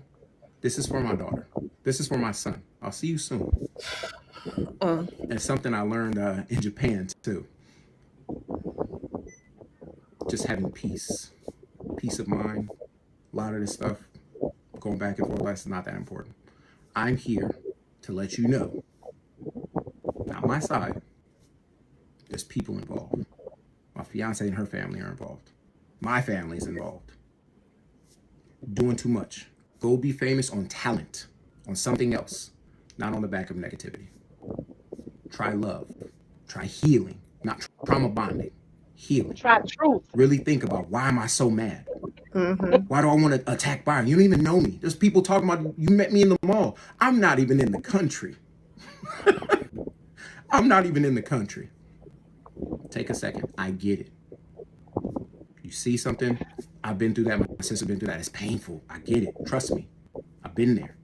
This is for my daughter. This is for my son. I'll see you soon. And it's something I learned in Japan too. Just having peace of mind. A lot of this stuff going back and forth, that's not that important. I'm here to let you know not my side. There's people involved. My fiance and her family are involved. My family's involved. Doing too much. Go be famous on talent, on something else, not on the back of negativity. Try love. Try healing, not trauma bonding. Healing. Try truth. Really think about, why am I so mad? Mhm. Why do I want to attack Byron? You don't even know me. There's people talking about, you met me in the mall. I'm not even in the country. I'm not even in the country. Take a second. I get it. You see something? I've been through that. My sister's been through that. It's painful. I get it. Trust me. I've been there.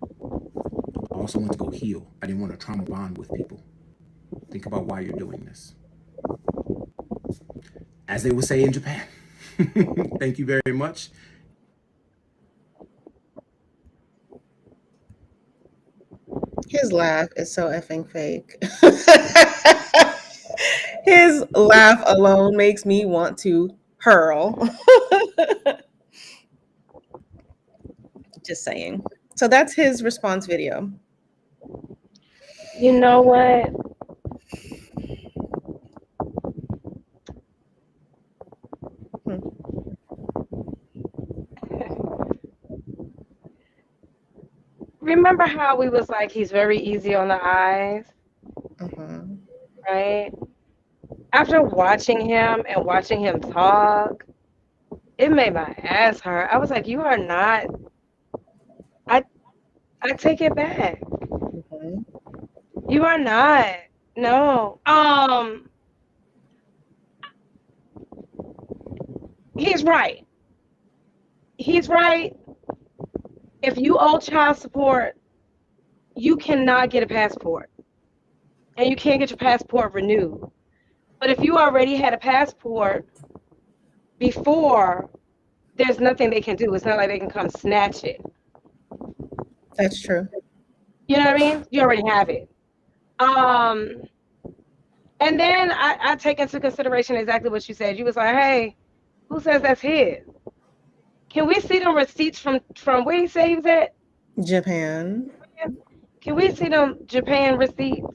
I also want to go heal. I didn't want to trauma bond with people. Think about why you're doing this. As they would say in Japan. Thank you very much. His laugh is so effing fake. His laugh alone makes me want to hurl. Just saying. So that's his response video. You know what? Remember how we was like, he's very easy on the eyes, Mhm. right? After watching him and watching him talk, it made my ass hurt. I was like, you are not. I take it back. Mhm. You are not. No. He's right. He's right. If you owe child support, you cannot get a passport. And you can't get your passport renewed. But if you already had a passport before, there's nothing they can do. It's not like they can come snatch it. That's true. You know what I mean? You already have it. And then I take into consideration exactly what you said. You was like, hey, who says that's his? Can we see them receipts from where he said he was at? Japan. Can we see them Japan receipts?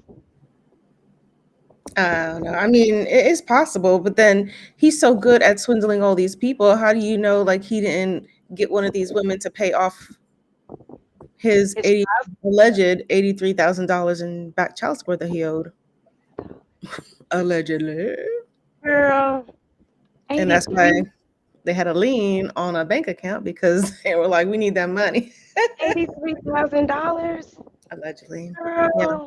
I don't know. I mean, it is possible, but then he's so good at swindling all these people. How do you know, like, he didn't get one of these women to pay off his It's alleged $83,000 in back child support that he owed? Allegedly. girl. And that's why they had a lien on a bank account, because they were like, we need that money. $83,000. Allegedly. Girl. Yeah.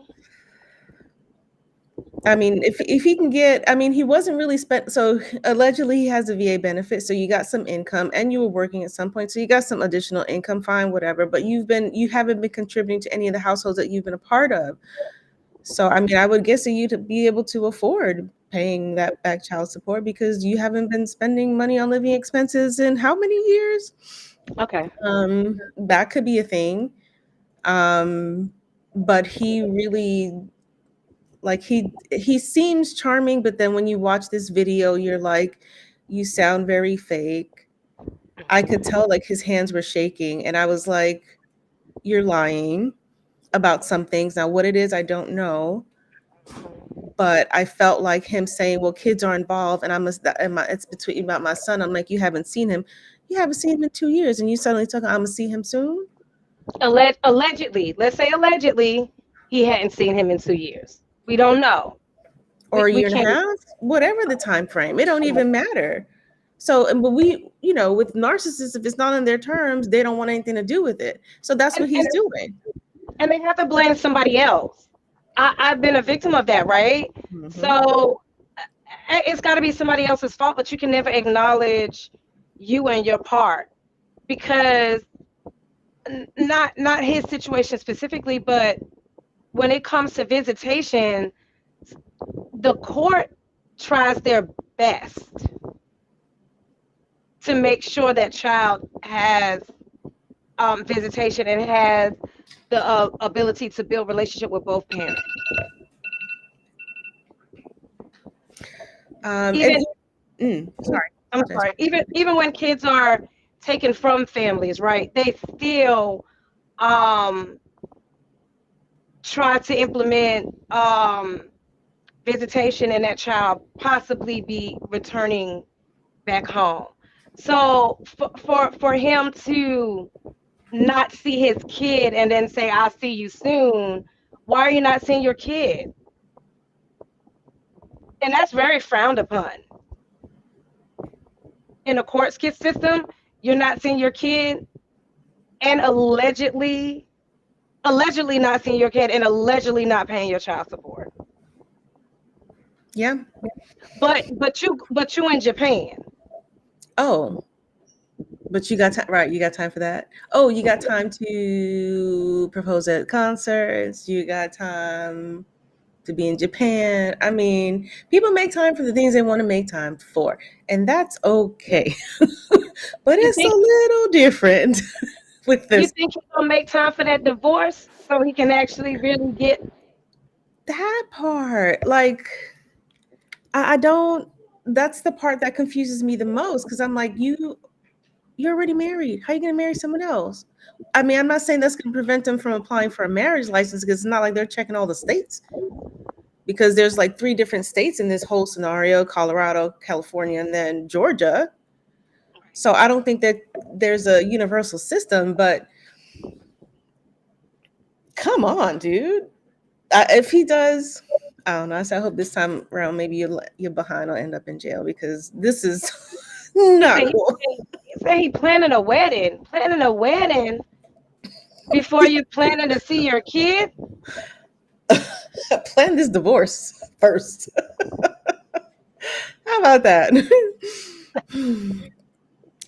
I mean, if he can get, I mean, he wasn't really spent. So allegedly he has a VA benefit. So you got some income, and you were working at some point. So you got some additional income, fine, whatever. But you haven't been contributing to any of the households that you've been a part of. So, I mean, I would guess that you to be able to afford paying that back child support, because you haven't been spending money on living expenses in how many years? Okay. That could be a thing. But he really, like, he seems charming, but then when you watch this video, you're like, you sound very fake. I could tell, like, his hands were shaking, and I was like, you're lying about some things. Now, what it is, I don't know. But I felt like him saying, well, kids are involved, and it's between about my son. I'm like, you haven't seen him. You haven't seen him in 2 years, and you suddenly talking, I'm gonna see him soon. Allegedly, let's say allegedly, he hadn't seen him in 2 years. We don't know. Or a We year and a can't. half, whatever the time frame. It don't even matter. So, but we, with narcissists, if it's not on their terms, they don't want anything to do with it. So that's what he's doing. And they have to blame somebody else. I've been a victim of that, right? Mhm. So it's got to be somebody else's fault, but you can never acknowledge you and your part, because not his situation specifically, but when it comes to visitation, the court tries their best to make sure that child has visitation and has the ability to build relationship with both parents. Sorry. I'm sorry. Even when kids are taken from families, right? They still try to implement visitation and that child possibly be returning back home. So for him to not see his kid and then say, I'll see you soon, why are you not seeing your kid? And that's very frowned upon. In a court system, you're not seeing your kid and allegedly not seeing your kid and allegedly not paying your child support. Yeah. But you in Japan. Oh, but you got time, right? You got time for that. Oh, you got time to propose at concerts. You got time to be in Japan. I mean, people make time for the things they want to make time for, and that's okay. But You it's a think little different with you this. think he's gonna make time for that divorce so he can actually really get That part, like, I don't. That's the part that confuses me the most because I'm like, you're already married. How are you going to marry someone else? I mean, I'm not saying that's going to prevent them from applying for a marriage license because it's not like they're checking all the states. Because there's like 3 different states in this whole scenario: Colorado, California, and then Georgia. So I don't think that there's a universal system, but come on, dude. If he does, I don't know. So I hope this time around, maybe you're behind or end up in jail because this is not cool. he say he planning a wedding. Planning a wedding before you're planning to see your kid? Plan this divorce first. How about that? I don't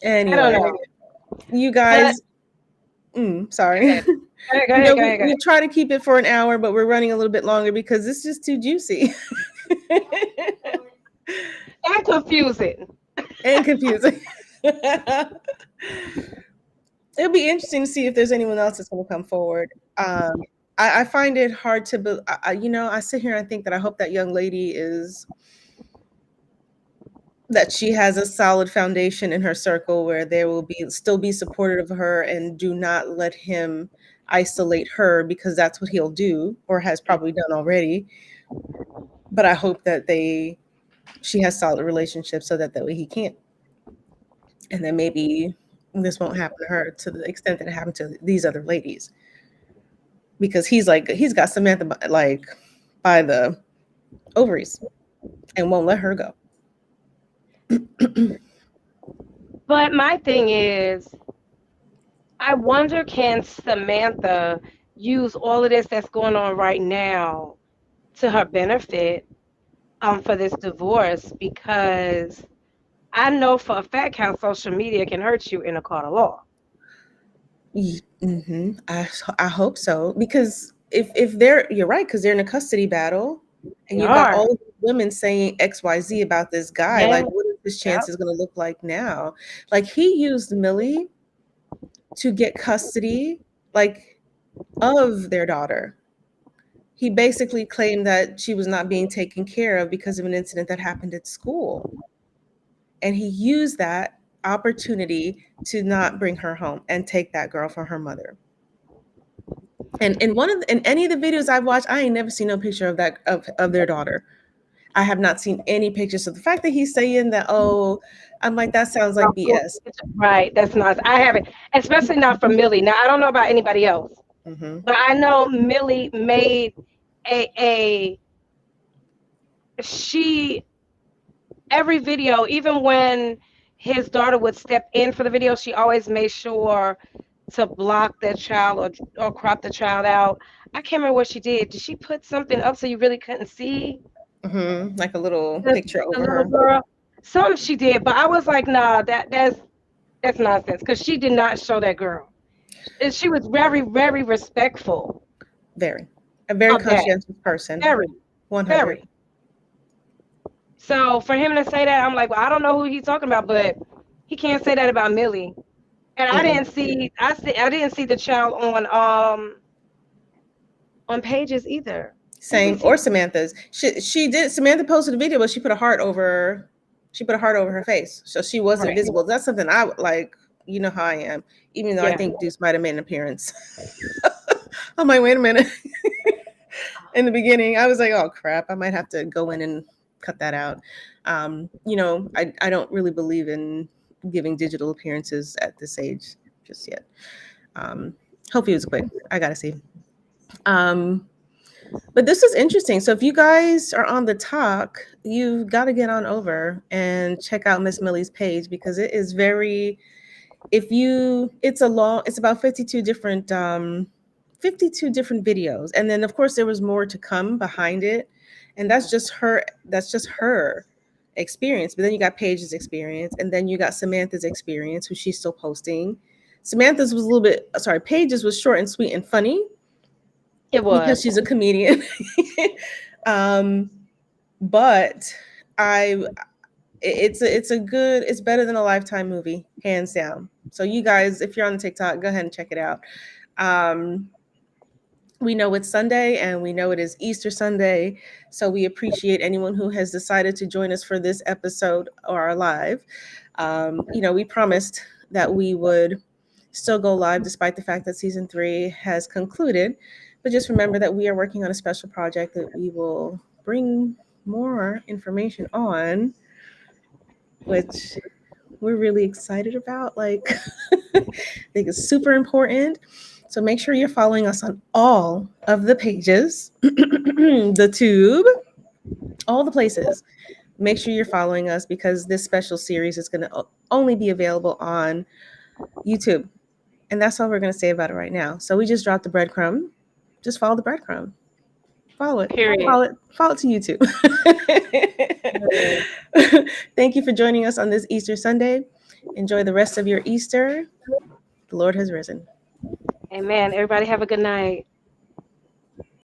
Anyway, know. you guys, sorry. Go ahead. We try to keep it for an hour, but we're running a little bit longer because it's just too juicy And confusing. and confusing. It'll be interesting to see if there's anyone else that's going to come forward. I find it hard to, I sit here and I think that I hope that young lady that she has a solid foundation in her circle where there will still be supportive of her and do not let him isolate her because that's what he'll do or has probably done already. But I hope that she has solid relationships so that way he can't. And then maybe this won't happen to her to the extent that it happened to these other ladies. Because he's got Samantha like by the ovaries and won't let her go. But my thing is, I wonder, can Samantha use all of this that's going on right now to her benefit for this divorce? Because I know for a fact how social media can hurt you in a court of law. Mm-hmm. I hope so because if you're right because they're in a custody battle and you've got all of the women saying XYZ about this guy, like what is his chances going to look like now? Like he used Millie to get custody like of their daughter. He basically claimed that she was not being taken care of because of an incident that happened at school. And he used that opportunity to not bring her home and take that girl from her mother. And in any of the videos I've watched, I ain't never seen no picture of that of their daughter. I have not seen any pictures. So the fact that he's saying that, I'm like, that sounds like BS. Right. That's not. I haven't, especially not from Millie. Now I don't know about anybody else, but I know Millie made every video, even when his daughter would step in for the video, she always made sure to block that child or crop the child out. I can't remember what she did. Did she put something up so you really couldn't see? Like a little picture over her. Girl. Something she did, but I was like, nah, that's nonsense because she did not show that girl. And she was very, very respectful. A very conscientious person. Very. 100. Very. So for him to say that, I'm like, well, I don't know who he's talking about, but he can't say that about Millie. And I didn't see the child on Pages either. Same, or Samantha's. She did. Samantha posted a video, but she put a heart over her face, so she wasn't visible. That's something I would like. You know how I am. Even though I think Deuce might have made an appearance. I'm like, wait a minute. in the beginning. I was like, oh crap, I might have to go in and cut that out. I don't really believe in giving digital appearances at this age just yet. Hopefully it was quick. I gotta see. But this is interesting. So if you guys are on the talk, you've got to get on over and check out Miss Millie's page, because it is very, it's about 52 different 52 different videos. And then of course there was more to come behind it. And that's just her experience. But then you got Paige's experience, and then you got Samantha's experience, who she's still posting. Samantha's was Paige's was short and sweet and funny. It was. Because she's a comedian. But it's better than a Lifetime movie, hands down. So you guys, if you're on TikTok, go ahead and check it out. We know it's Sunday, and we know it is Easter Sunday, so we appreciate anyone who has decided to join us for this episode or our live. We promised that we would still go live despite the fact that season 3 has concluded. But just remember that we are working on a special project that we will bring more information on, which we're really excited about. Like, I think it's super important. So make sure you're following us on all of the pages, the tube, all the places. Make sure you're following us, because this special series is going to only be available on YouTube. And that's all we're going to say about it right now. So we just dropped the breadcrumb. Just follow the breadcrumb. Follow it. Period. Follow it to YouTube. Thank you for joining us on this Easter Sunday. Enjoy the rest of your Easter. The Lord has risen. Amen. Everybody have a good night.